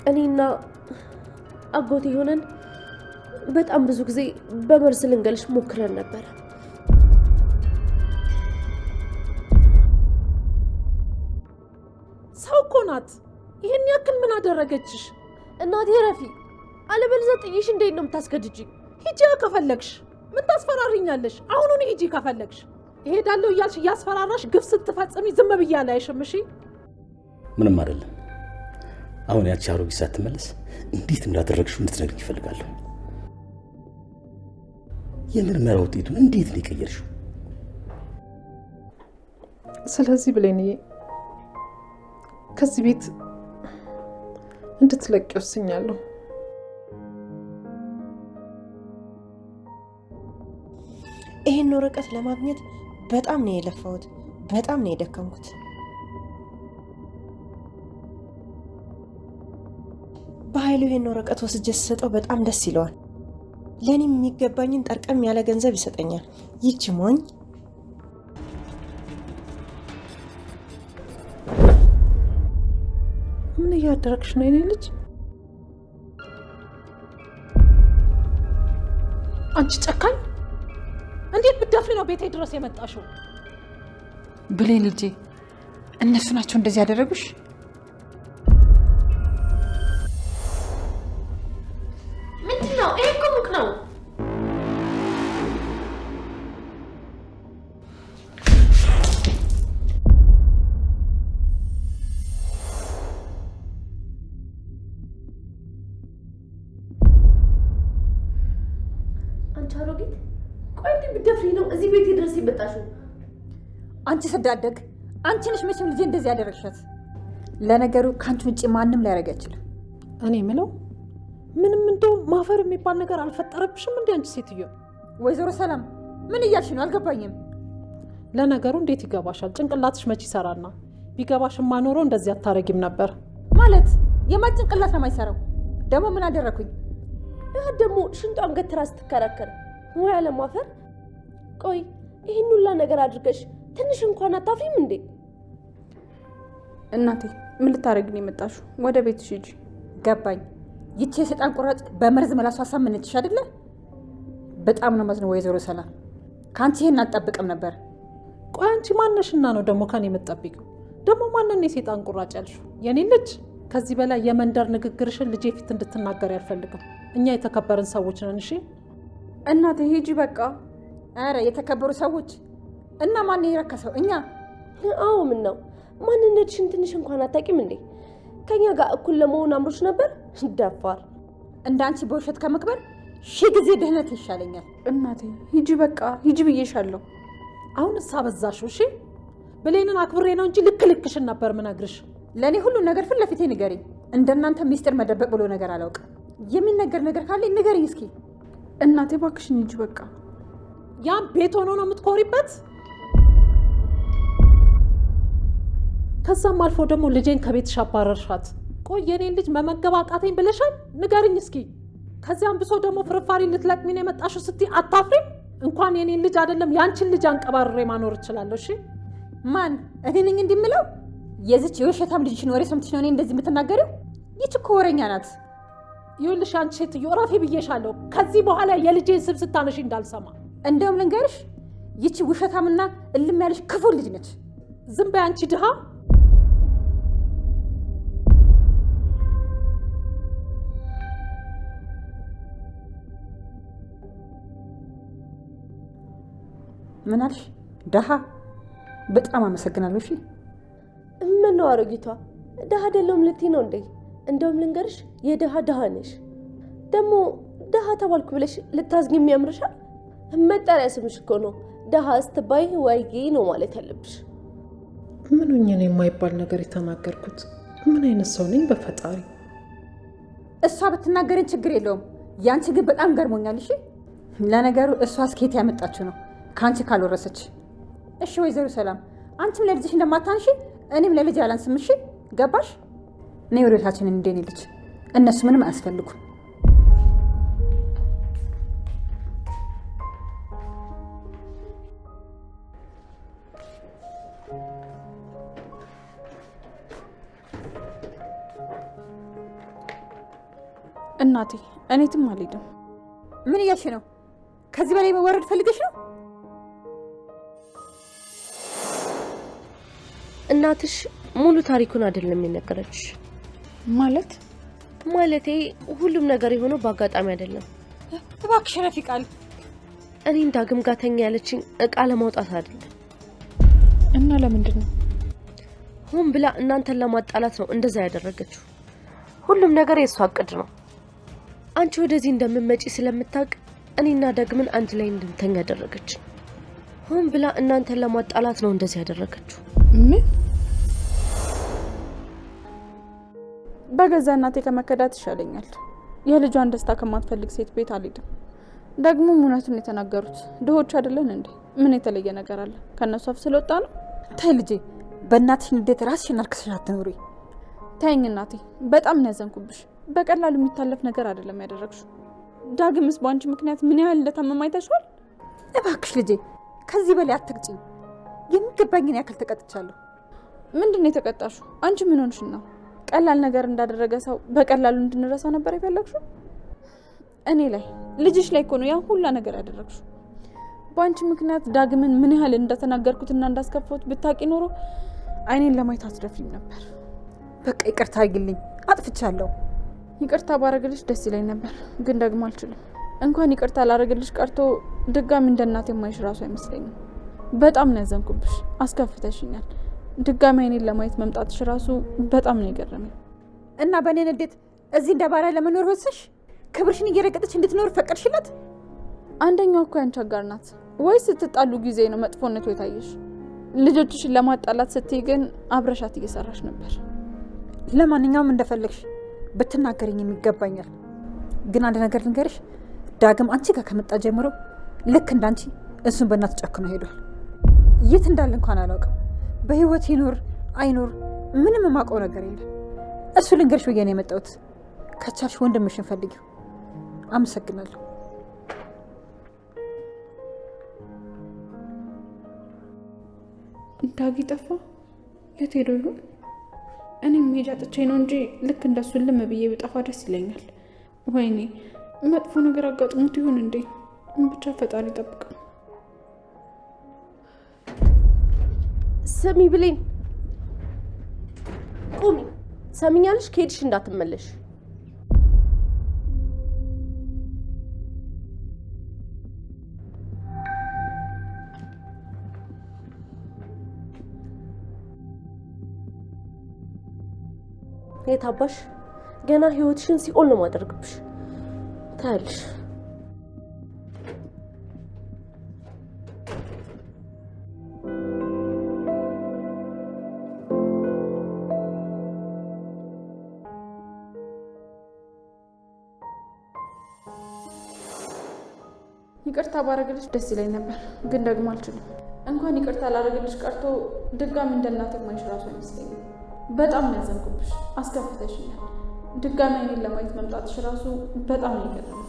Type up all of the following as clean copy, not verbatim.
እኔና አጎቴ ሆነን በጣም ብዙ ጊዜ በመርዝ ልንገልሽ ሞክረን ነበር። ሰው እኮ ናት። ይሄን ያክል ምን አደረገችሽ? እናቴ ረፊ፣ አለበለዚያ ጥዬሽ እንዴት ነው የምታስገድጂኝ? ሂጂ ከፈለግሽ። ምን ታስፈራሪኛለሽ? አሁኑን ሂጂ ከፈለግሽ። እሄዳለሁ እያልሽ እያስፈራራሽ ግፍ ስትፈጽሚ ዝም ብዬ አላይሽም። እሺ ምንም አይደለም። አሁን ያቺ አሮጊት ሳትመለስ እንዴት እንዳደረግሽው እንድትነግሪኝ እፈልጋለሁ። የምርመራ ውጤቱን እንዴት ነው የቀየርሽው? ስለዚህ ብሌንዬ ከዚህ ቤት እንድትለቂ ወስኛለሁ። ይሄን ወረቀት ለማግኘት በጣም ነው የለፋሁት፣ በጣም ነው የደከምኩት። በኃይሉ ይሄን ወረቀት ወስጄ ስሰጠው በጣም ደስ ይለዋል። ለኔም የሚገባኝን ጠርቀም ያለ ገንዘብ ይሰጠኛል። ይቺ ሞኝ ምን እያደረግሽ ነው የኔ ልጅ? አንቺ ጨካኝ! እንዴት ብትደፍሪ ነው ቤቴ ድረስ የመጣሽው? ብሌን ልጄ፣ እነሱ ናቸው እንደዚህ ያደረጉሽ? ምንድን ነው ይሄ? እኮ ሙቅ ነው። አንቺ አሮጊት፣ ቆይ እንዴት ብትደፍሪ ነው እዚህ ቤቴ ድረስ የመጣሽው? አንቺ ስዳደግ አንቺ ነሽ መቼም ልጄ እንደዚህ ያደረግሻት። ለነገሩ ከአንቺ ውጭ ማንም ሊያደርግ አይችልም። እኔ ምለው ምንም እንደው ማፈር የሚባል ነገር አልፈጠረብሽም እንዴ አንቺ ሴትዮ? ወይዘሮ ሰላም ምን እያልሽ ነው? አልገባኝም። ለነገሩ እንዴት ይገባሻል? ጭንቅላትሽ መች ይሰራና? ቢገባሽማ ኖሮ እንደዚህ አታረጊም ነበር። ማለት የማን ጭንቅላት ነው የማይሰራው? ደግሞ ምን አደረኩኝ? ይህ ደግሞ ሽንጧን ገትራ ስትከራከር ወይ አለማፈር። ቆይ ይህን ሁላ ነገር አድርገሽ ትንሽ እንኳን አታፍሪም እንዴ? እናቴ ምን ልታረጊ ነው የመጣሽው? ወደ ቤትሽ ሂጂ። ገባኝ። ይቺ የሰይጣን ቁራጭ በመርዝ መላሷ አሳመነችሽ አይደለ? በጣም ነው ማዝነው ወይዘሮ ሰላም። ከአንቺ ይሄን አልጠብቅም ነበር። ቆይ አንቺ ማነሽና ነው ደግሞ ከኔ የምትጠብቂው? ደግሞ ማንን የሰይጣን ቁራጭ ያልሽው? የኔ ልጅ፣ ከዚህ በላይ የመንደር ንግግርሽን ልጄ ፊት እንድትናገር አልፈልግም። እኛ የተከበርን ሰዎች ነን። እሺ እናቴ ሂጂ በቃ። አረ የተከበሩ ሰዎች እና ማን የረከሰው? እኛ። አዎ ምን ነው ማንነትሽን ትንሽ እንኳን አታውቂም እንዴ? ከኛ ጋር እኩል ለመሆን አምሮች ነበር? ደፋር! እንዳንቺ በውሸት ከመክበር ሺህ ጊዜ ድህነት ይሻለኛል። እናቴ ሂጂ በቃ ሂጂ ብዬሻለሁ። አሁን በዛሽው። እሺ ብሌንን አክብሬ ነው እንጂ ልክ ልክሽን ነበር ምነግርሽ። ለእኔ ሁሉ ነገር ፊት ለፊቴ ንገሪኝ። እንደናንተ ሚስጥር መደበቅ ብሎ ነገር አላውቅም። የሚነገር ነገር ካለ ንገሪኝ እስኪ። እናቴ እባክሽን ሂጂ በቃ። ያም ቤት ሆኖ ነው የምትኮሪበት? ከዛም አልፎ ደግሞ ልጄን ከቤትሽ አባረርሻት። ቆይ የኔን ልጅ መመገብ አቃተኝ ብለሻል? ንገርኝ እስኪ። ከዚያም ብሶ ደግሞ ፍርፋሪ ልትለቅሚ ነው የመጣሽው ስትይ አታፍሪም? እንኳን የኔን ልጅ አይደለም ያንቺን ልጅ አንቀባርሬ ማኖር እችላለሁ። እሺ ማን? እኔ ነኝ እንዲህ የምለው? የዚች የውሸታም ልጅሽን ወሬ ሰምተሽ ነው እኔ እንደዚህ የምትናገሪው? ይች እኮ ወሬኛ ናት። ይኸውልሽ አንቺ ሴትዮ እረፊ ብዬሻለሁ። ከዚህ በኋላ የልጄን ስም ስታነሺ እንዳልሰማ። እንደውም ልንገርሽ፣ ይቺ ውሸታምና እልም ያለሽ ክፉ ልጅ ነች። ዝም በይ አንቺ ድሃ። ምን አልሽ? ድሃ? በጣም አመሰግናለሁ። እሺ ምን ነው አሮጊቷ፣ ድሃ አይደለሁም ልትይ ነው እንዴ? እንደውም ልንገርሽ የድሃ ድሃ ነሽ። ደግሞ ድሃ ተባልኩ ብለሽ ልታዝኝ የሚያምርሻል? መጠሪያ ስምሽ እኮ ነው። ድሃ ስትባይ ወይጌ ነው ማለት ያለብሽ። ምን ሆኜ ነው የማይባል ነገር የተናገርኩት? ምን አይነት ሰው ነኝ በፈጣሪ? እሷ ብትናገረኝ ችግር የለውም። ያንቺ ግን በጣም ገርሞኛል። እሺ ለነገሩ እሷ ስኬት ያመጣችው ነው ከአንቺ ካልወረሰች። እሺ ወይዘሮ ሰላም፣ አንቺም ለልጅሽ እንደማታንሺ እኔም ለልጅ አላንስም። እሺ ገባሽ? ነይ ወደ ቤታችን እንደኔ ልጅ። እነሱ ምንም አያስፈልጉም። እናቴ እኔ የትም አልሄድም። ምን እያልሽ ነው? ከዚህ በላይ መወረድ ፈልገሽ ነው? እናትሽ ሙሉ ታሪኩን አይደለም የነገረችሽ። ማለቴ ሁሉም ነገር የሆነው በአጋጣሚ አይደለም። እባክሽ ረፊቃል፣ እኔን ዳግም ጋር ተኛ ያለችኝ እቃ ለማውጣት አይደለም። እና ለምንድን ነው? ሆን ብላ እናንተን ለማጣላት ነው እንደዛ ያደረገችው። ሁሉም ነገር የሷ እቅድ ነው። አንቺ ወደዚህ እንደምትመጪ ስለምታውቅ እኔና ዳግምን አንድ ላይ እንድንተኛ ያደረገች። ሆን ብላ እናንተን ለማጣላት ነው እንደዚህ ያደረገችው። ምን? በገዛ እናቴ ከመከዳት ይሻለኛል። የልጇን ደስታ ከማትፈልግ ሴት ቤት አልሄድም። ደግሞ እውነቱን የተናገሩት ድሆች አይደለን እንዴ? ምን የተለየ ነገር አለ? ከነሱ አፍ ስለወጣ ነው? ተይ ልጄ፣ በእናትሽ እንዴት ራስሽን አርክሰሽ አትኑሪ። ተይኝ እናቴ፣ በጣም ነው ያዘንኩብሽ። በቀላሉ የሚታለፍ ነገር አይደለም ያደረግሽው። ዳግምስ በአንቺ ምክንያት ምን ያህል እንደታመመ አይተሽዋል? እባክሽ ልጄ፣ ከዚህ በላይ አትቅጪኝ። የሚገባኝን ያክል ተቀጥቻለሁ። ምንድን ነው የተቀጣሽው? አንቺ ምን ሆንሽ ነው? ቀላል ነገር እንዳደረገ ሰው በቀላሉ እንድንረሳው ነበር የፈለግሽው? እኔ ላይ ልጅሽ ላይ እኮ ነው ያ ሁላ ነገር ያደረግሽው። በአንቺ ምክንያት ዳግምን ምን ያህል እንደተናገርኩትና እንዳስከፋሁት ብታቂ ኖሮ አይኔን ለማየት አትደፍሪም ነበር። በቃ ይቅርታ አድርጊልኝ፣ አጥፍቻለሁ። ይቅርታ ባረግልሽ ደስ ይለኝ ነበር፣ ግን ደግሞ አልችልም። እንኳን ይቅርታ ላረግልሽ ቀርቶ ድጋሚ እንደ እናቴ የማይሽ ራሱ አይመስለኝም። በጣም ነው ያዘንኩብሽ፣ አስከፍተሽኛል። ድጋሚ አይኔን ለማየት መምጣትሽ ራሱ በጣም ነው የገረመኝ። እና በእኔ ንዴት እዚህ እንደ ባሪያ ለመኖር ወሰንሽ? ክብርሽን እየረገጠች እንድትኖር ፈቀድሽላት? አንደኛው እኮ ያንቺ አጋር ናት። ወይስ ስትጣሉ ጊዜ ነው መጥፎነቱ የታየሽ? ልጆችሽን ለማጣላት ስትይ ግን አብረሻት እየሰራሽ ነበር። ለማንኛውም እንደፈለግሽ ብትናገረኝ የሚገባኛል። ግን አንድ ነገር ልንገርሽ፣ ዳግም አንቺ ጋር ከመጣ ጀምሮ ልክ እንዳንቺ እሱን በእናቱ ጨክኖ ሄዷል። የት እንዳለ እንኳን አላውቅም። በህይወት ይኖር አይኖር ምንም የማውቀው ነገር የለም። እሱ ልንገርሽ ብዬ ነው የመጣሁት። ከቻልሽ ወንድምሽን ፈልጊው። አመሰግናለሁ። ዳጊ ጠፋ። የት ሄዶ ይሆን? እኔም መሄጃ ጥቼ ነው እንጂ ልክ እንደሱ ልም ብዬ ብጠፋ ደስ ይለኛል። ወይኔ መጥፎ ነገር አጋጥሞት ይሆን እንዴ? ብቻ ፈጣሪ ይጠብቀው። ስሚ ብሌን፣ ቁሚ። ሰሚኛለሽ? ከሄድሽ እንዳትመለሽ። የታባሽ ገና ህይወትሽን ሲኦል ነው ማደርግብሽ። ታያለሽ። ይቅርታ ባረግልሽ ደስ ይለኝ ነበር፣ ግን ደግሞ አልችልም። እንኳን ይቅርታ ላረግልሽ ቀርቶ ድጋሚ እንደ እናቴ የማይሽ ራሱ አይመስለኝም። በጣም ነው ያዘንኩብሽ፣ አስከፍተሽኛል። ድጋሚ አይኔን ለማየት መምጣትሽ ራሱ በጣም ነው የገረመኝ።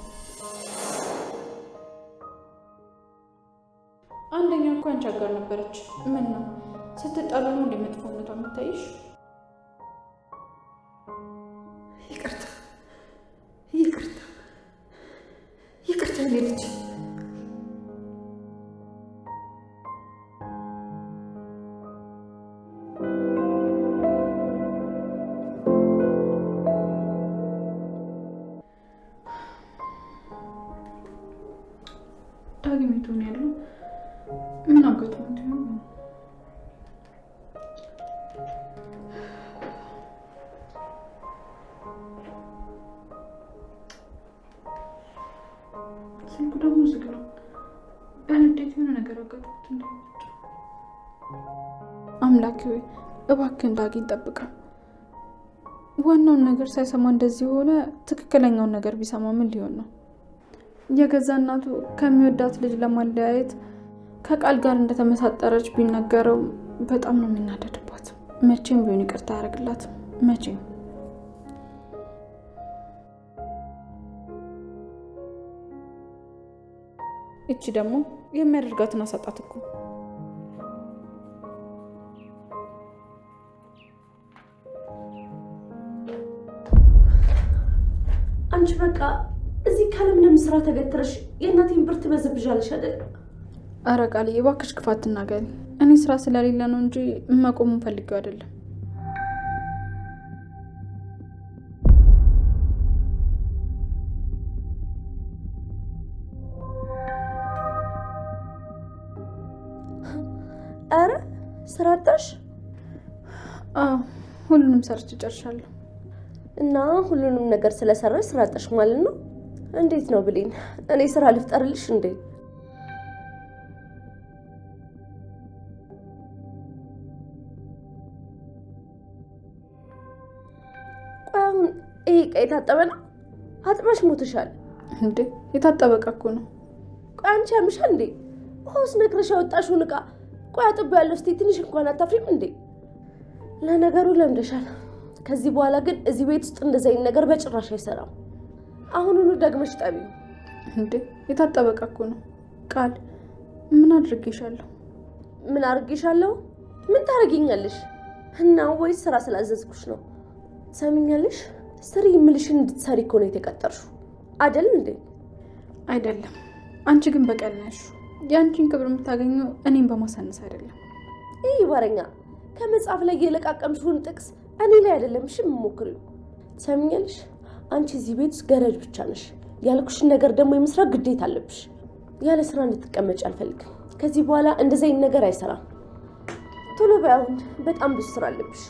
አንደኛው እኮ አንቺ አጋር ነበረች። ምን ነው ስትጣሉ ነው እንደ መጥፎነቷ የምታይሽ? ይቅርታ ይቅርታ ይቅርታ ልጅ ዳግሜቱ ነው ያለው። ምን አጋጥሞት ይሆን? ስልኩ ደግሞ ዝግ ነው። በንዴት የሆነ ነገር አጋጥሞት እንዳይሆን። አምላኬ ሆይ እባክህን ዳጊን ጠብቀው። ዋናውን ነገር ሳይሰማ እንደዚህ ሆነ። ትክክለኛውን ነገር ቢሰማ ምን ሊሆን ነው? የገዛ እናቱ ከሚወዳት ልጅ ለማለያየት ከቃል ጋር እንደተመሳጠረች ቢነገረው በጣም ነው የሚናደድባት። መቼም ቢሆን ይቅርታ ያደርግላትም። መቼም እቺ ደግሞ የሚያደርጋትን አሳጣት እኮ። አንቺ በቃ እዚህ ካለምንም ስራ ተገትረሽ የእናቴን ብር ትበዘብዣለሽ አይደል? ኧረ ቃልዬ እባክሽ ክፋት ትናገሪ። እኔ ስራ ስለሌለ ነው እንጂ መቆሙን ፈልጌው አይደለም። ኧረ ስራ አጣሽ? አዎ ሁሉንም ሰርቼ ጨርሻለሁ። እና ሁሉንም ነገር ስለሰራሽ ስራ አጣሽ ማለት ነው? እንዴት ነው ብሌን? እኔ ስራ ልፍጠርልሽ እንዴ? ቆይ አሁን ይሄ ዕቃ የታጠበ ነው? አጥበሽ ሞትሻል እንዴ? የታጠበ ዕቃ እኮ ነው። ቆይ አንቺ ያምሻል እንዴ? ውሃውስ ነግረሽ ያወጣሽውን ዕቃ ቆይ አጥቤያለሁ እስቲ ትንሽ እንኳን አታፍሪም እንዴ? ለነገሩ ለምደሻል። ከዚህ በኋላ ግን እዚህ ቤት ውስጥ እንደዚህ አይነት ነገር በጭራሽ አይሰራም። አሁኑኑ ደግመሽ ጠቢው። እንዴ የታጠበ ዕቃ እኮ ነው። ቃል ምን አድርጌሻለሁ? ምን አድርጌሻለሁ? ምን ታደርጊኛለሽ? እና ወይስ ስራ ስላዘዝኩሽ ነው? ትሰሚኛለሽ? ስሪ የምልሽን እንድትሰሪ እኮ ነው የተቀጠርሽው አይደል እንዴ? አይደለም። አንቺ ግን በቀል ነሽ። የአንቺን ክብር የምታገኘው እኔም በማሳነስ አይደለም። ይህ ይባረኛ ከመጽሐፍ ላይ የለቃቀምሽውን ጥቅስ እኔ ላይ አይደለም እሺ የምሞክሪው። ትሰሚኛለሽ? አንቺ እዚህ ቤት ውስጥ ገረድ ብቻ ነሽ። ያልኩሽን ነገር ደግሞ የመስራት ግዴታ አለብሽ። ያለ ስራ እንድትቀመጭ አልፈልግም። ከዚህ በኋላ እንደዚህ አይነት ነገር አይሰራም። ቶሎ በይ አሁን፣ በጣም ብዙ ስራ አለብሽ።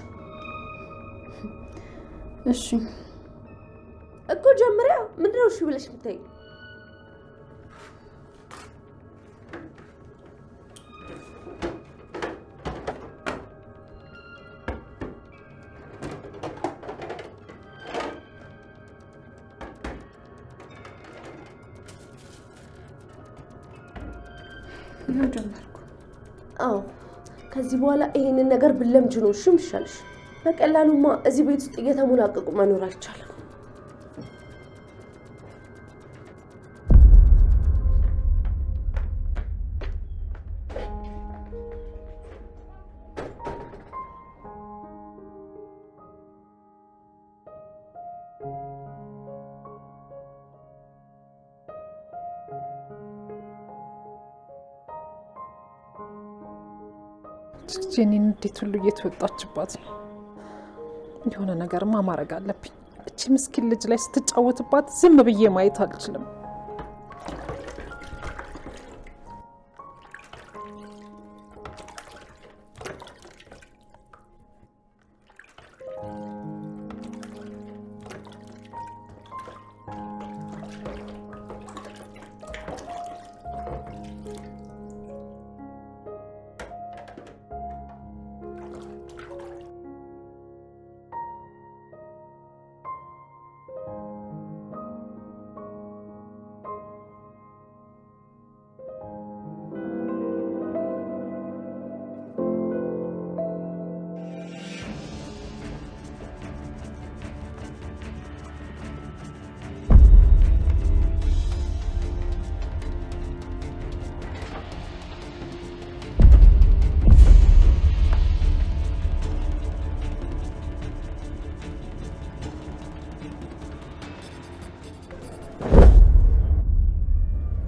እሺ እኮ ጀምሪያ። ምንድነው እሺ ብለሽ የምታይ? ነው ጀመርኩ። አዎ ከዚህ በኋላ ይሄንን ነገር ብለምጂ ነው እሺ ይሻልሽ። በቀላሉማ እዚህ ቤት ውስጥ እየተሞላቀቁ መኖር አይቻልም። ጄኒን እንዴት ሁሉ እየተወጣችባት ነው። የሆነ ነገርማ ማድረግ አለብኝ። እቺ ምስኪን ልጅ ላይ ስትጫወትባት ዝም ብዬ ማየት አልችልም።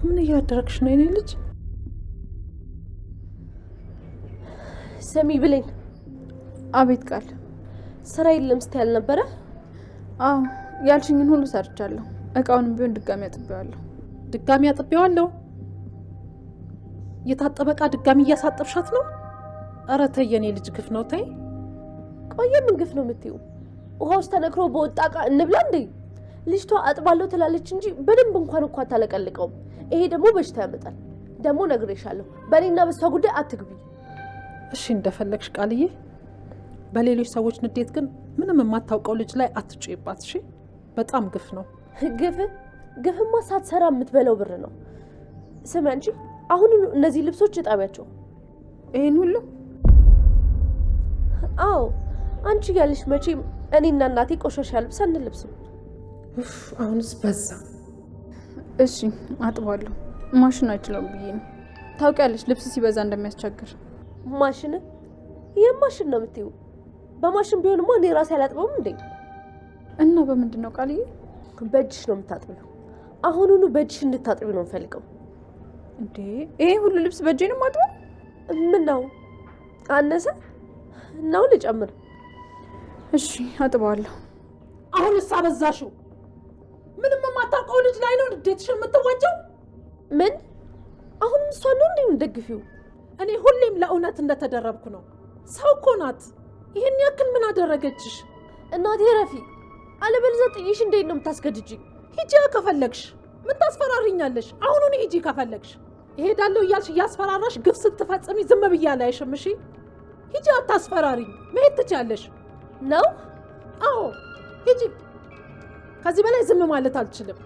ምን እያደረግሽ ነው የኔ ልጅ? ስሚ ብሌን። አቤት ቃል። ስራ የለም ስትይ አልነበረ? አዎ ያልሽኝን ሁሉ ሰርቻለሁ። እቃውንም ቢሆን ድጋሚ አጥቤዋለሁ። ድጋሚ አጥቤዋለሁ? የታጠበ ዕቃ ድጋሚ እያሳጠብሻት ነው? ኧረ ተይ የኔ ልጅ ግፍ ነው ተይ። ቆየ ምን ግፍ ነው የምትይው? ውሃ ውስጥ ተነክሮ በወጣ ዕቃ እንብላ እንዴ? ልጅቷ አጥባለሁ ትላለች እንጂ በደንብ እንኳን እኮ አታለቀልቀውም። ይሄ ደግሞ በሽታ ያመጣል። ደግሞ ነግሬሻለሁ፣ በእኔና በሷ ጉዳይ አትግቢ። እሺ እንደፈለግሽ ቃልዬ። በሌሎች ሰዎች ንዴት ግን ምንም የማታውቀው ልጅ ላይ አትጩይባት እሺ። በጣም ግፍ ነው። ግፍማ ሳትሰራ የምትበለው ብር ነው። ስሚ አንቺ አሁን እነዚህ ልብሶች እጣቢያቸው። ይሄን ሁሉ? አዎ አንቺ ያለሽ መቼም እኔና እናቴ ቆሻሻ ልብስ አንለብስም። አሁንስ በዛ። እሺ አጥባለሁ። ማሽን አይችለውም ብዬ ነው። ታውቂያለሽ ልብስ ሲበዛ እንደሚያስቸግር። ማሽን? ይሄን ማሽን ነው የምትይው? በማሽን ቢሆንማ እኔ ራሴ አላጥበውም እንዴ? እና በምንድን ነው ቃልዬ? በእጅሽ ነው የምታጥቢው። አሁኑኑ በእጅሽ እንድታጥቢ ነው የምፈልገው። እንዴ ይሄ ሁሉ ልብስ በእጄ ነው የማጥበው? ምን ነው አነሰ ነው? ልጨምር? እሺ አጥበዋለሁ። አሁንስ አበዛሽው። ምንም የማታውቀው ልጅ ላይ ነው እንዴትሽን የምትወጪው? ምን አሁን እሷን ነው እንዴ የምትደግፊው? እኔ ሁሌም ለእውነት እንደተደረብኩ ነው። ሰው እኮ ናት። ይሄን ያክል ምን አደረገችሽ? እናቴ ረፊ፣ አለበለዚያ ጥይሽ እንዴት ነው የምታስገድጂኝ? ሂጂ ከፈለግሽ። ምን ታስፈራሪኛለሽ? አሁኑን ሂጂ ከፈለግሽ። እሄዳለሁ እያልሽ እያስፈራራሽ ግፍ ስትፈጽሚ ዝም ብዬ አላይሽም። እሺ ሂጂ፣ አታስፈራሪኝ። መሄድ ትችያለሽ ነው? አዎ ሂጂ። ከዚህ በላይ ዝም ማለት አልችልም።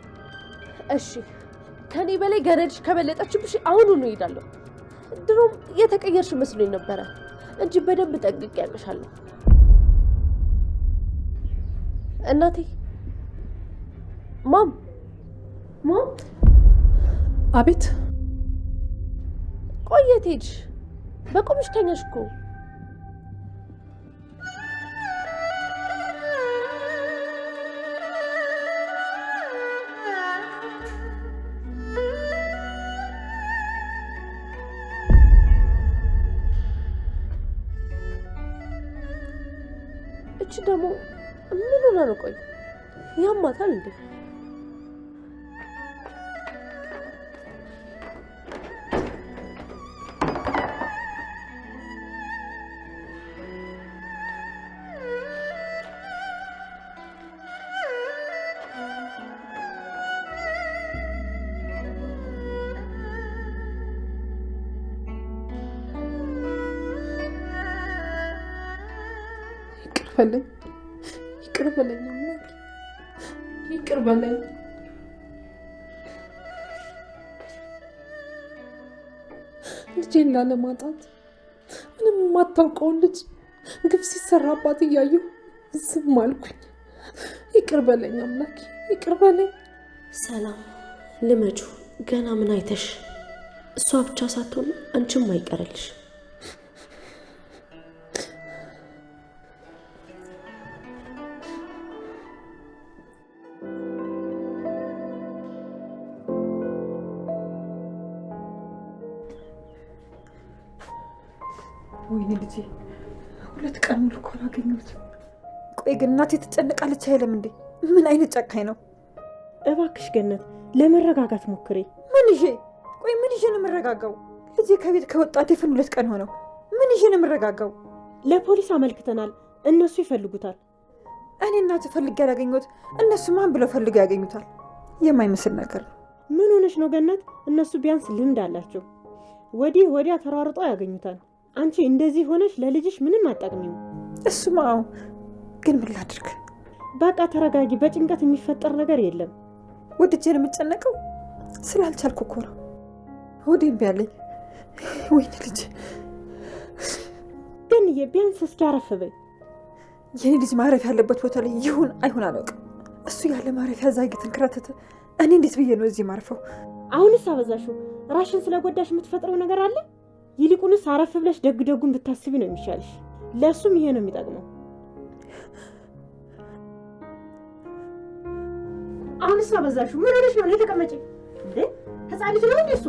እሺ ከኔ በላይ ገረድሽ ከበለጠችብሽ አሁኑኑ እሄዳለሁ። ድሮም የተቀየርሽ መስሎኝ ነበረ እንጂ በደንብ ጠንቅቄ ያውቅሻለሁ። እናቴ ማም አቤት። ቆየት ሄድሽ? በቁምሽ ተኛሽ እኮ። እቺ ደግሞ ምን ሆና ነው? ቆይ ያማታል እንዴ? ይቅር በለኝ አምላክ፣ ይቅር በለኝ። ልጄን ላለማጣት ምንም የማታውቀውን ልጅ ግፍ ሲሰራባት እያየሁ ዝም አልኩኝ። ይቅር በለኝ አምላክ፣ ይቅር በለኝ። ሰላም ልመጁ፣ ገና ምን አይተሽ? እሷ ብቻ ሳትሆን አንቺም አይቀርልሽ። ወይኔ ልጄ 2 ቀን ሙሉ እኮ አላገኘሁትም። ቆይ ግን እናቴ ትጨነቃለች አይልም እንዴ? ምን አይነት ጨካኝ ነው? እባክሽ ገነት ለመረጋጋት ሞክሬ። ምን ይዤ ነው የምረጋጋው? ልጄ ከቤት ከወጣ ደፍን 2 ቀን ሆነው። ምን ይዤ ነው የምረጋጋው? ለፖሊስ አመልክተናል፣ እነሱ ይፈልጉታል። እኔ እናቴ ፈልጌ ያላገኘሁት እነሱ ማን ብለው ፈልገው ያገኙታል? የማይመስል ነገር ነው። ምን ሆነሽ ነው ገነት? እነሱ ቢያንስ ልምድ አላቸው። ወዲህ ወዲያ ተሯርጦ ያገኙታል። አንቺ እንደዚህ ሆነሽ ለልጅሽ ምንም አጠቅሚው። እሱማ ግን ምን ላድርግ? በቃ ተረጋጊ። በጭንቀት የሚፈጠር ነገር የለም። ወድጄ ነው የምጨነቀው። ስላልቻልኩ እኮ ነው። ወዴም ቢያለኝ። ወይኔ ልጅ ግን ቢያንስ እስኪ አረፍ በይ። የኔ ልጅ ማረፊያ ያለበት ቦታ ላይ ይሁን አይሁን አላውቅም። እሱ ያለ ማረፊያ እዛ እየተንከራተተ እኔ እንዴት ብዬ ነው እዚህ ማረፈው? አሁንስ አበዛሽው። ራሽን ስለጎዳሽ የምትፈጥረው ነገር አለ። ይልቁንስ አረፍ ብለሽ ደግ ደጉን ብታስቢ ነው የሚሻልሽ። ለእሱም ይሄ ነው የሚጠቅመው። አሁንስ አበዛሽው። ምን ሆነሽ ነው? ተቀመጪ እንዴ! ህፃን ልጅ ነው እንዴ እሱ?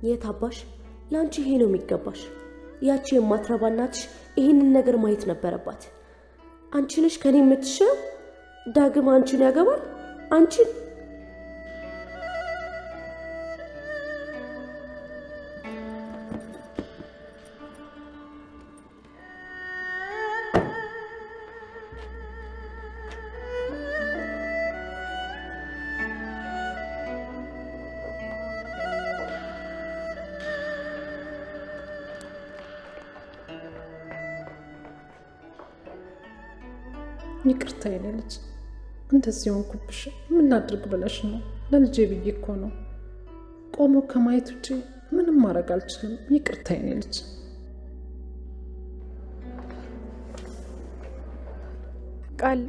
የት አባሽ? ለአንቺ ይሄ ነው የሚገባሽ። ያቺ የማትረባ እናትሽ ይህንን ነገር ማየት ነበረባት። አንቺ ነሽ ከኔ የምትሽው። ዳግም አንቺን ያገባል? አንቺን ይቅርታ የኔ ልጅ፣ እንደዚህ ሆንኩብሽ። ምን ላድርግ ብለሽ ነው? ለልጄ ብዬ እኮ ነው። ቆሞ ከማየት ውጪ ምንም ማድረግ አልችልም። ይቅርታ የኔ ልጅ። ቃል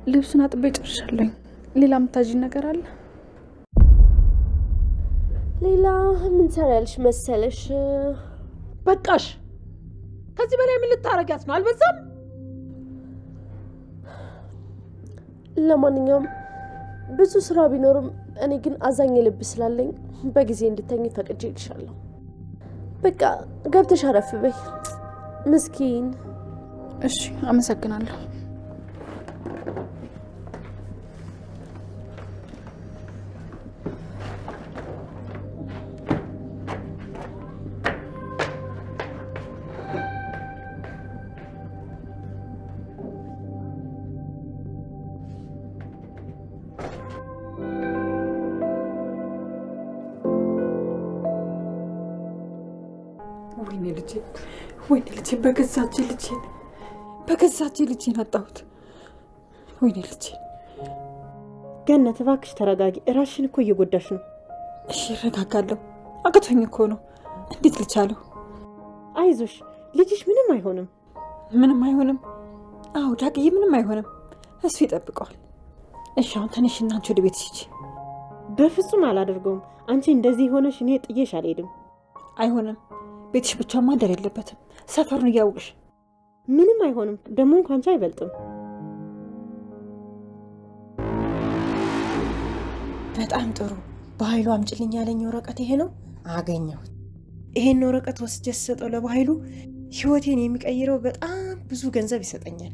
ልብሱን አጥቤ ጨርሻለሁ። ሌላ የምታዥኝ ነገር አለ? ሌላ ምን ሰራልሽ መሰለሽ? በቃሽ። ከዚህ በላይ ምን ልታረጊያት ነው? አልበዛም? ለማንኛውም ብዙ ስራ ቢኖርም እኔ ግን አዛኝ ልብ ስላለኝ በጊዜ እንድተኝ ፈቅጄልሻለሁ። በቃ ገብተሽ አረፍ በይ ምስኪን። እሺ፣ አመሰግናለሁ። ወይኔ ልጄ በገዛች ልጄን አጣሁት። ወይኔ ልጄ። ገነት እባክሽ ተረጋጊ። እራስሽን እኮ እየጎዳሽ ነው። እሺ እረጋጋለሁ። አቅቶኝ እኮ ነው። እንዴት ልቻለሁ? አይዞሽ ልጅሽ ምንም አይሆንም። ምንም አይሆንም? አዎ ዳግዬ ምንም አይሆንም። እሱ ይጠብቀዋል። እሺ አሁን ተነሽና አንቺ ወደ ቤት ሂጂ። በፍጹም አላደርገውም። አንቺ እንደዚህ ሆነሽ እኔ ጥዬሽ አልሄድም። አይሆንም። ቤትሽ ብቻ ማደር የለበትም። ሰፈሩን እያውቅሽ። ምንም አይሆንም። ደግሞ እንኳን አንቺ አይበልጥም። በጣም ጥሩ። በኃይሉ አምጪልኝ ያለኝ ወረቀት ይሄ ነው። አገኘሁት። ይሄን ወረቀት ወስጄ ስሰጠው ለበኃይሉ ህይወቴን የሚቀይረው በጣም ብዙ ገንዘብ ይሰጠኛል።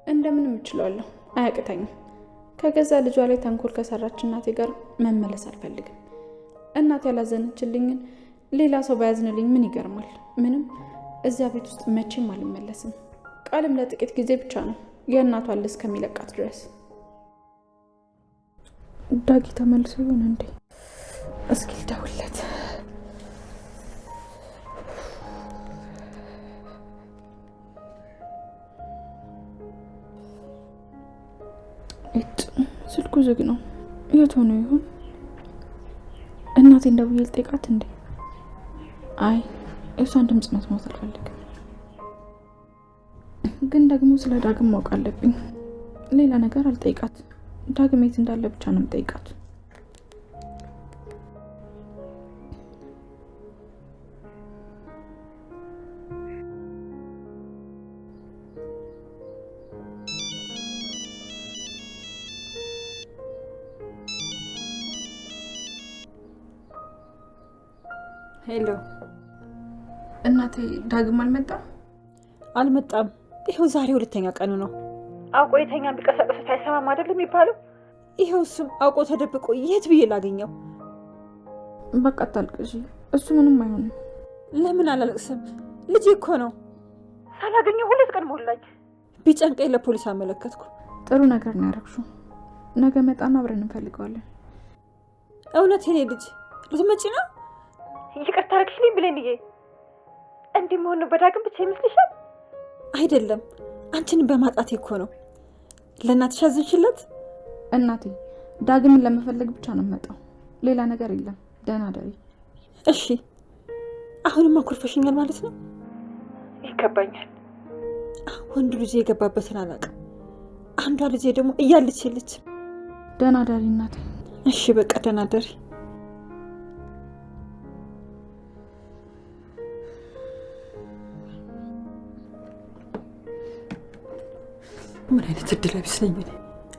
እንደምንም እችላለሁ፣ አያቅተኝም። ከገዛ ልጇ ላይ ተንኮል ከሰራች እናቴ ጋር መመለስ አልፈልግም። እናቴ ያላዘነችልኝን ሌላ ሰው ባያዝንልኝ ምን ይገርማል? ምንም። እዚያ ቤት ውስጥ መቼም አልመለስም። ቃልም ለጥቂት ጊዜ ብቻ ነው፣ የእናቷን ልጅ እስከሚለቃት ድረስ። ዳጊ ተመልሶ ይሆን እንዴ? እስኪ ልደውልለት። ስልኩ ዝግ ነው። የት ሆኖ ይሆን? እናቴን ደውዬ ልጠይቃት እንዴ? አይ እሷን ድምፅ መስማት አልፈልግም። ግን ደግሞ ስለ ዳግም ማወቅ አለብኝ። ሌላ ነገር አልጠይቃት። ዳግም የት እንዳለ ብቻ ነው የምጠይቃት። ሄሎ እናቴ፣ ዳግም አልመጣም? አልመጣም። ይኸው ዛሬ ሁለተኛ ቀኑ ነው። አውቆ የተኛ ቢቀሰቅሱት አይሰማም አይደል የሚባለው? ይኸው እሱም አውቆ ተደብቆ የት ብዬ ላገኘው? በቃ አታልቅሺ፣ እሱ ምንም አይሆንም። ለምን አላለቅስም? ልጄ እኮ ነው። ሳላገኘው 2 ቀን ሞላኝ። ቢጨንቀኝ ለፖሊስ አመለከትኩ። ጥሩ ነገር ነው ያደረግሽው። ነገ መጣና አብረን እንፈልገዋለን። እውነት የኔ ልጅ ልትመጪ ነው? ይቅርታ አደረግሽልኝ ብሌንዬ። እንዲህ መሆን ነው በዳግም ብቻ ይመስልሻል? አይደለም፣ አንቺን በማጣቴ እኮ ነው። ለእናትሽ አዘንሽላት? እናቴ ዳግምን ለመፈለግ ብቻ ነው የምመጣው፣ ሌላ ነገር የለም። ደህና ደሪ። እሺ፣ አሁንም አኩርፈሽኛል ማለት ነው? ይገባኛል። ወንዱ ልጄ የገባበትን አላውቅም። አንዷ ልጄ ደግሞ እያለች የለችም። ደህና ደሪ እናቴ። እሺ በቃ ደህና ደሪ። ምን አይነት እድል ቢስ ነኝ እኔ!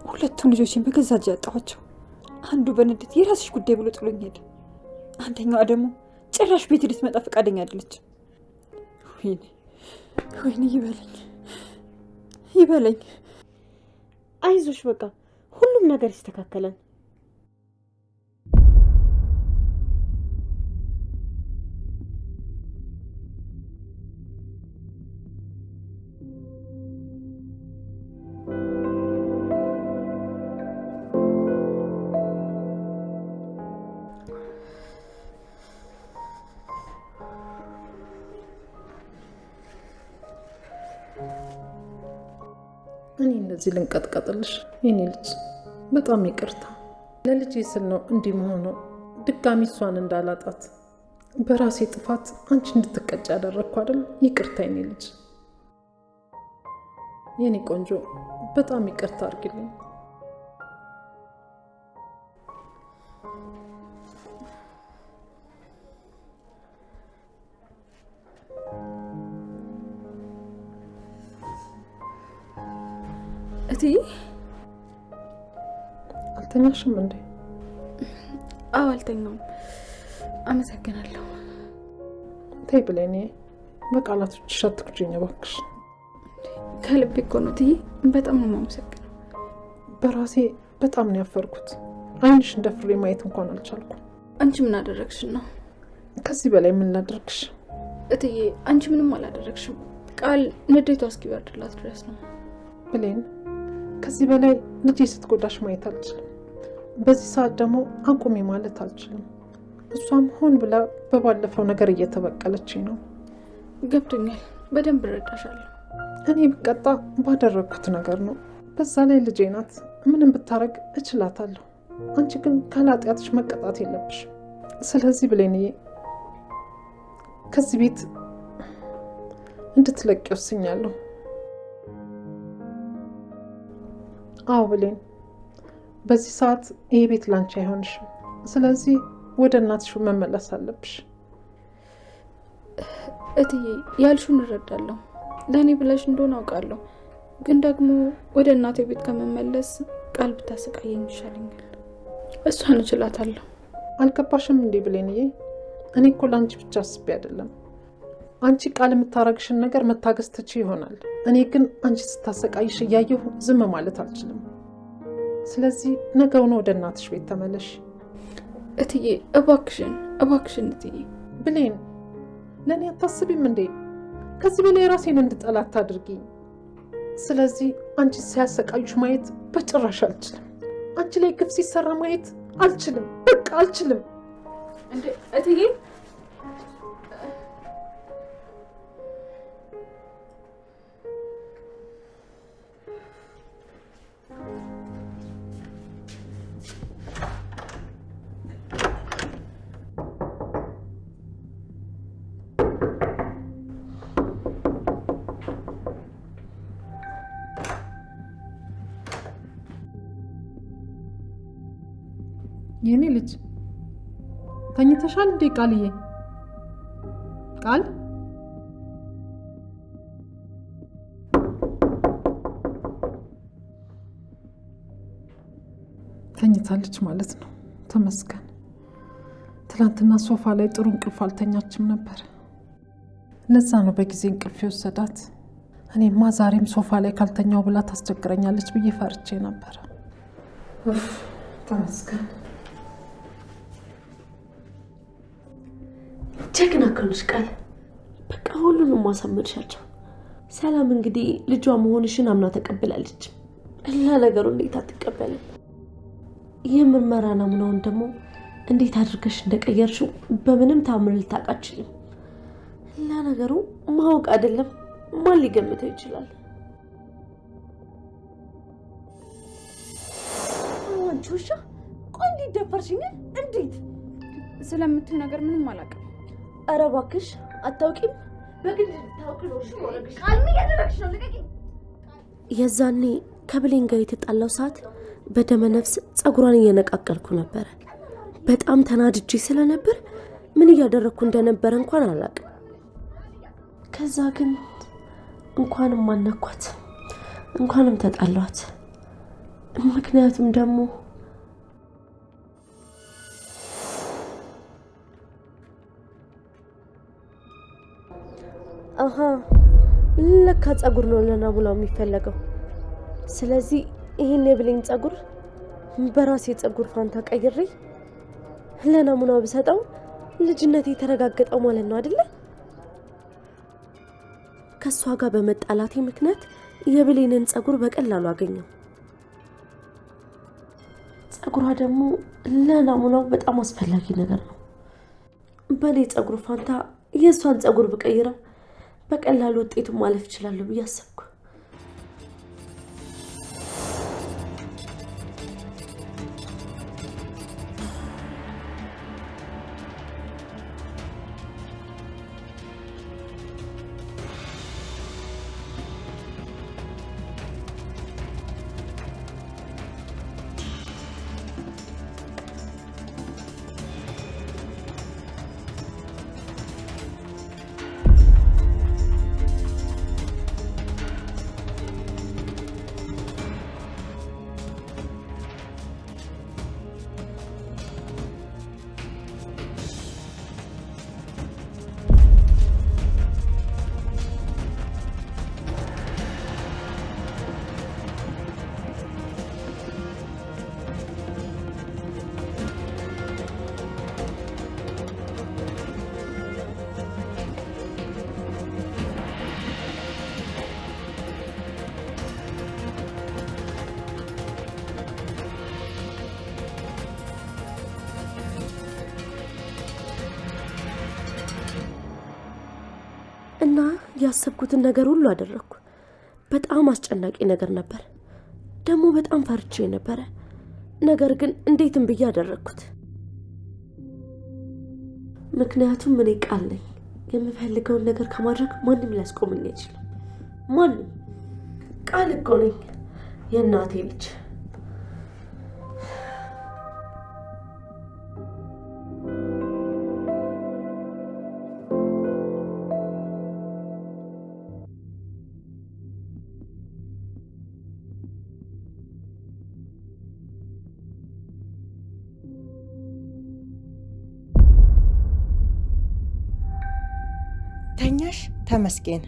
ሁለቱም ልጆችን በገዛ እጄ ያጣኋቸው። አንዱ በንዴት የራስሽ ጉዳይ ብሎ ጥሎኝ ሄደ። አንደኛዋ ደግሞ ጭራሽ ቤት ልትመጣ ፈቃደኛ አይደለችም። ወይኔ ይበለኝ። አይዞሽ፣ በቃ ሁሉም ነገር ይስተካከላል። እንደዚህ ልንቀጥቀጥልሽ የኔ ልጅ በጣም ይቅርታ። ለልጄ ስል ነው እንዲህ መሆኑ። ድጋሚ እሷን እንዳላጣት በራሴ ጥፋት አንቺ እንድትቀጭ ያደረግኩ አይደል? ይቅርታ የኔ ልጅ፣ የኔ ቆንጆ በጣም ይቅርታ አድርግልኝ። እትዬ አልተኛሽም እንዴ? አዎ አልተኛውም። አመሰግናለሁ። ተይ ብለኝ፣ በቃላቶችሽ አትኩጂኝ እባክሽ። ከልቤ እኮ ነው እትዬ፣ በጣም ነው የማመሰግነው። በራሴ በጣም ነው ያፈርኩት። ዓይንሽ እንደ ፍሬ ማየት እንኳን አልቻልኩም። አንቺ ምን አደረግሽን ነው? ከዚህ በላይ ምን ላድርግሽ? እትዬ አንቺ ምንም አላደረግሽም። ቃል ንዴቷ እስኪበርድላት ድረስ ነው። ብሌን፣ ከዚህ በላይ ልጄ ስትጎዳሽ ማየት አልችልም። በዚህ ሰዓት ደግሞ አቁሚ ማለት አልችልም። እሷም ሆን ብላ በባለፈው ነገር እየተበቀለችኝ ነው። ገብቶኛል፣ በደንብ እረዳሻለሁ። እኔ ብቀጣ ባደረግኩት ነገር ነው። በዛ ላይ ልጄ ናት፣ ምንም ብታረግ እችላታለሁ። አንቺ ግን ካላጢያትሽ መቀጣት የለብሽም። ስለዚህ ብሌንዬ ከዚህ ቤት እንድትለቂ ወስኛለሁ። አዎ ብሌን፣ በዚህ ሰዓት ይሄ ቤት ላንቺ አይሆንሽም። ስለዚህ ወደ እናትሽ መመለስ አለብሽ። እትዬ ያልሽውን እረዳለሁ። ለእኔ ብለሽ እንደሆነ አውቃለሁ። ግን ደግሞ ወደ እናቴ ቤት ከመመለስ ቃል ብታሰቃየኝ ይሻለኛል። እሷን እችላታለሁ። አልገባሽም እንዴ ብሌንዬ? እኔ እኮ ለአንቺ ብቻ አስቤ አይደለም። አንቺ ቃል የምታረግሽን ነገር መታገስ ትቺ ይሆናል። እኔ ግን አንቺ ስታሰቃይሽ እያየሁ ዝም ማለት አልችልም። ስለዚህ ነገውኑ ወደ እናትሽ ቤት ተመለሽ። እትዬ እባክሽን እባክሽን እትዬ። ብሌን፣ ለእኔ አታስቢም እንዴ? ከዚህ በላይ ራሴን እንድጠላ አታድርጊኝ። ስለዚህ አንቺ ሲያሰቃዩሽ ማየት በጭራሽ አልችልም። አንቺ ላይ ግፍ ሲሰራ ማየት አልችልም። በቃ አልችልም። እንዴ እትዬ፣ የኔ ልጅ ተኝተሻል እንዴ? ቃልዬ፣ ቃል ተኝታለች ማለት ነው። ተመስገን። ትላንትና ሶፋ ላይ ጥሩ እንቅልፍ አልተኛችም ነበር። ለዛ ነው በጊዜ እንቅልፍ የወሰዳት። እኔማ ዛሬም ሶፋ ላይ ካልተኛው ብላ ታስቸግረኛለች ብዬ ፈርቼ ነበር። ተመስገን። ጀግና ከሆንሽ ቃል፣ በቃ ሁሉንም ማሳመንሻቸው። ሰላም እንግዲህ ልጇ መሆንሽን አምና ተቀብላለች። ለነገሩ እንዴት አትቀበልም? የምርመራ ናሙናውን ደግሞ እንዴት አድርገሽ እንደቀየርሽው በምንም ታምር ልታውቅ አትችልም። ለነገሩ ማወቅ አይደለም ማን ሊገምተው ይችላል? አንቺ ውሻ፣ ቆይ እንዴት ደፈርሽኝ? እንዴት? ስለምትል ነገር ምንም አላውቅም። ኧረ እባክሽ አታውቂም? በግድ ታውቂ ነው። እሺ ወረግሽ ቃል ምን ያደረግሽ ነው? ልቀቂኝ። የዛኔ ከብሌን ጋር የተጣላው ሰዓት በደመ ነፍስ ፀጉሯን እየነቃቀልኩ ነበረ። በጣም ተናድጄ ስለነበር ምን እያደረግኩ እንደነበረ እንኳን አላውቅም። ከዛ ግን እንኳንም ማነኳት፣ እንኳንም ተጣሏት። ምክንያቱም ደግሞ ለካ ፀጉር ነው ለናሙናው የሚፈለገው። ስለዚህ ይህን የብሌን ፀጉር በራሴ ፀጉር ፋንታ ቀይሬ ለናሙናው ብሰጠው ልጅነቴ የተረጋገጠው ማለት ነው አይደለ? ከሷ ጋር በመጣላቴ ምክንያት የብሌንን ፀጉር በቀላሉ አገኘው። ፀጉሯ ደግሞ ለናሙናው በጣም አስፈላጊ ነገር ነው። በኔ ፀጉር ፋንታ የእሷን ፀጉር ብቀይረው በቀላሉ ውጤቱን ማለፍ እችላለሁ ብዬ አሰብኩ። ያሰብኩትን ነገር ሁሉ አደረግኩ። በጣም አስጨናቂ ነገር ነበር። ደግሞ በጣም ፈርቼ ነበረ። ነገር ግን እንዴትም ብዬ አደረግኩት። ምክንያቱም እኔ ቃል ነኝ። የምፈልገውን ነገር ከማድረግ ማንም ሊያስቆመኝ አይችልም። ማንም። ቃል እኮ ነኝ፣ የእናቴ ልጅ። ተኛሽ? ተመስገን።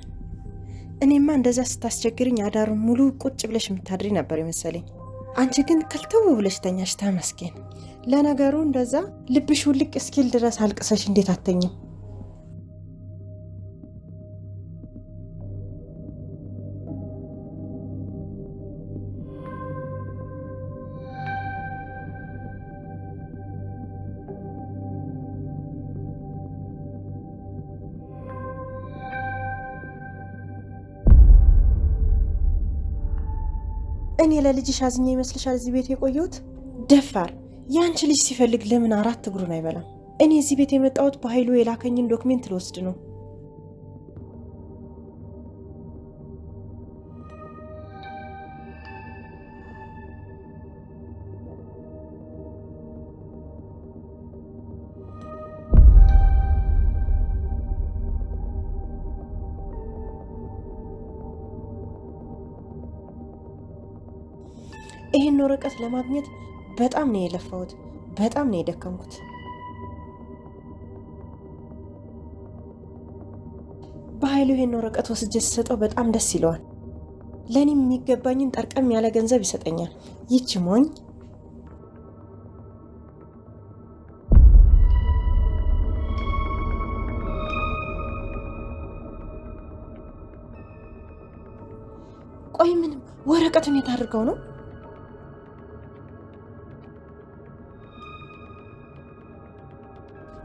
እኔማ እንደዛ ስታስቸግርኝ አዳሩን ሙሉ ቁጭ ብለሽ የምታድሪ ነበር የመሰለኝ። አንቺ ግን ከልተው ብለሽ ተኛሽ። ተመስገን። ለነገሩ እንደዛ ልብሽ ውልቅ እስኪል ድረስ አልቅሰሽ እንዴት አተኝም? እኔ ለልጅሽ አዝኜ ይመስልሻል እዚህ ቤት የቆየሁት? ደፋር! ያንቺ ልጅ ሲፈልግ ለምን 4 እግሩን አይበላም? እኔ እዚህ ቤት የመጣሁት በኃይሉ የላከኝን ዶክሜንት ልወስድ ነው። ይህን ወረቀት ለማግኘት በጣም ነው የለፋሁት፣ በጣም ነው የደከምኩት። በኃይሉ ይህን ወረቀት ወስጄ ስሰጠው በጣም ደስ ይለዋል። ለእኔም የሚገባኝን ጠርቀም ያለ ገንዘብ ይሰጠኛል። ይቺ ሞኝ ቆይ፣ ምንም ወረቀቱን የታርገው ነው?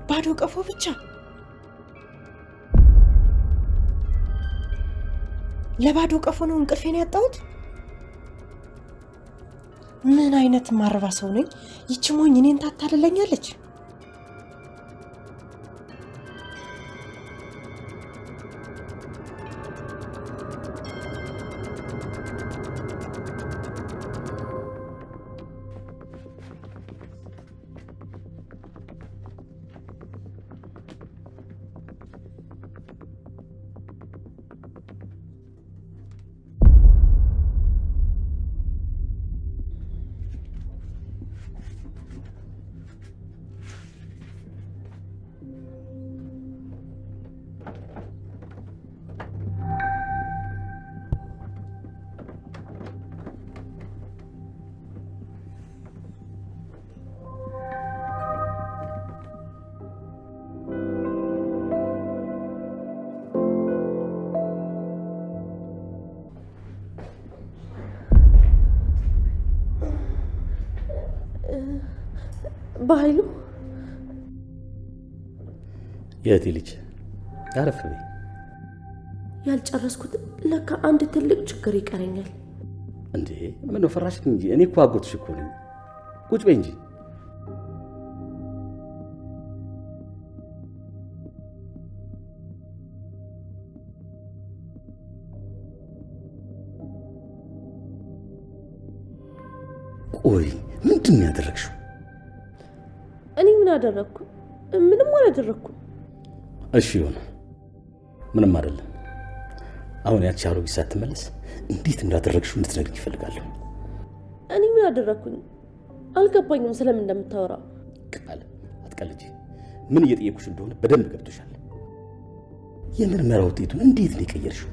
ባዶ ቀፎ ብቻ። ለባዶ ቀፎ ነው እንቅልፌን ያጣሁት። ምን አይነት ማረባ ሰው ነኝ? ይቺ ሞኝ እኔን ታታልለኛለች። በኃይሉ የእህቴ ልጅ አረፍ በይ። ያልጨረስኩት ለካ አንድ ትልቅ ችግር ይቀረኛል። እንዴ ምነው ፈራሽ እንጂ? እኔ እኮ አጎትሽ እኮ ነኝ። ቁጭ በይ እንጂ። ቆይ ምንድን ነው ያደረግሽው? እኔ ምን አደረግኩ? ምንም አላደረግኩም። እሺ ይሁን፣ ምንም አይደለም። አሁን ያቺ አሮጊት ሳትመለስ እንዴት እንዳደረግሽው እንድትነግሪኝ እፈልጋለሁ። እኔ ምን አደረግኩኝ? አልገባኝም ስለምን እንደምታወራ። ቃል አትቀልጂ። ምን እየጠየኩሽ እንደሆነ በደንብ ገብቶሻል። የምርመራ ውጤቱን እንዴት ነው የቀየርሽው?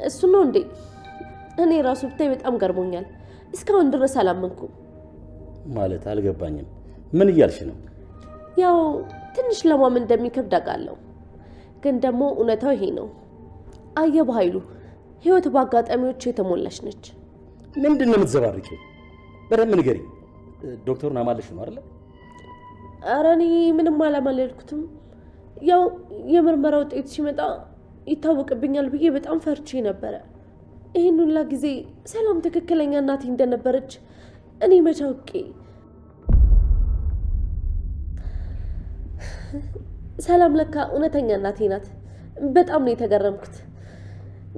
እሱ ነው እንዴ? እኔ ራሱ ብታይ በጣም ገርሞኛል። እስካሁን ድረስ አላመንኩም። ማለት አልገባኝም። ምን እያልሽ ነው? ያው ትንሽ ለማመን እንደሚከብድ አውቃለሁ፣ ግን ደግሞ እውነታው ይሄ ነው። አየህ በኃይሉ፣ ህይወት በአጋጣሚዎች የተሞላች ነች። ምንድን ነው የምትዘባርቂው? በደንብ ንገሪኝ። ዶክተሩን አማለሽ ነው አይደል? ኧረ እኔ ምንም አላማለልኩትም። ያው የምርመራ ውጤት ሲመጣ ይታወቅብኛል ብዬ በጣም ፈርቼ ነበረ። ይህን ሁላ ጊዜ ሰላም ትክክለኛ እናቴ እንደነበረች እኔ መቼ አውቄ። ሰላም ለካ እውነተኛ እናቴ ናት። በጣም ነው የተገረምኩት።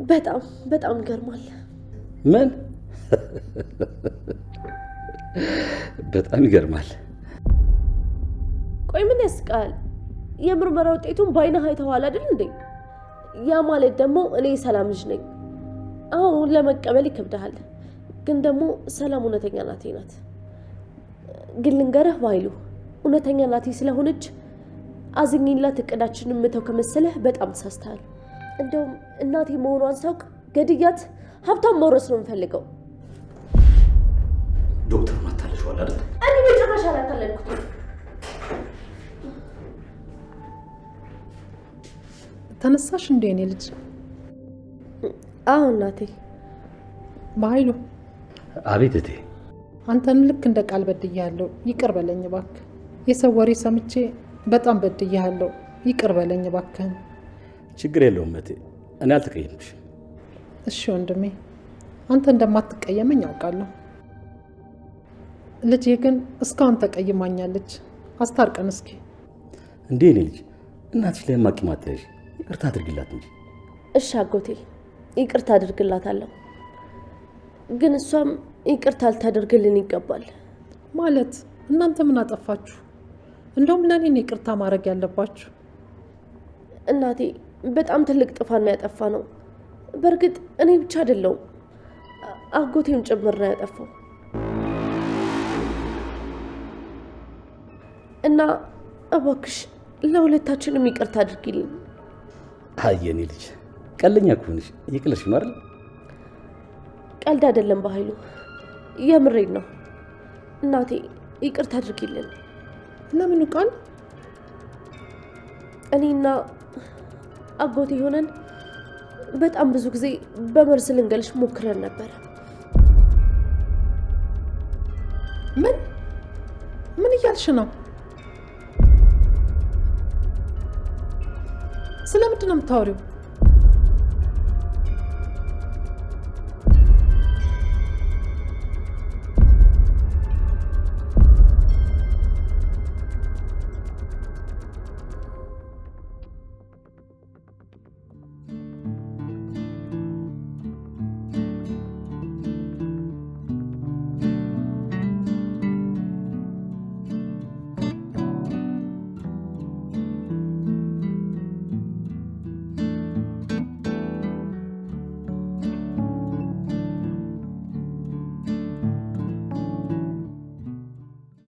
በጣም በጣም ይገርማል። ምን? በጣም ይገርማል። ቆይ ምን ያስቃል? የምርመራ ውጤቱን በአይነህ አይተኸዋል አይደል እንዴ? ያ ማለት ደግሞ እኔ ሰላም ልጅ ነኝ። አሁን ለመቀበል ይከብዳል፣ ግን ደግሞ ሰላም እውነተኛ እናቴ ናት። ግን ልንገርህ ባይሉ እውነተኛ እናቴ ስለሆነች አዝኝላት እቅዳችንን ምተው ከመሰለህ በጣም ተሳስተሃል። እንደውም እናቴ መሆኗን ሳውቅ ገድያት ሀብታም መውረስ ነው የምፈልገው። ዶክተሩን አታለሽዋል አይደል? እኔ መጨረሻ አላታለልኩት። ተነሳሽ እንዴ እኔ ልጅ? አዎ እናቴ። በኃይሉ። አቤት እቴ። አንተን ልክ እንደ ቃል በድያለሁ፣ ይቅር በለኝ እባክህ። የሰው ወሬ ሰምቼ በጣም በድያለሁ፣ ይቅር በለኝ እባክህ። ችግር የለውም እቴ፣ እኔ አልተቀየምኩሽም። እሺ ወንድሜ፣ አንተ እንደማትቀየመኝ ያውቃለሁ። ልጄ ግን እስካሁን ተቀይማኛለች። አስታርቀን እስኪ። እንዴ እኔ ልጅ እናትሽ ላይ ማቂም አትያዥ፣ ይቅርታ አድርግላት እንጂ። እሺ አጎቴ፣ ይቅርታ አድርግላታለሁ። ግን እሷም ይቅርታ ልታደርግልን ይገባል። ማለት እናንተ ምን አጠፋችሁ? እንደውም ለእኔ ነው ይቅርታ ማድረግ ያለባችሁ። እናቴ በጣም ትልቅ ጥፋት ነው ያጠፋ ነው። በእርግጥ እኔ ብቻ አይደለሁም አጎቴም ጭምር ነው ያጠፋው። እና እባክሽ ለሁለታችንም ይቅርታ አድርጊልኝ። አይ የኔ ልጅ ቀለኛ ከሆንሽ እየቀለድሽ ነው አይደል? ቀልድ አይደለም በኃይሉ፣ የምሬን ነው። እናቴ ይቅርታ አድርጊልን። ለምኑ ቃል? እኔና አጎቴ ሆነን በጣም ብዙ ጊዜ በመርዝ ልንገልሽ ሞክረን ነበረ። ምን እያልሽ ነው? ስለምንድን ነው የምታወሪው?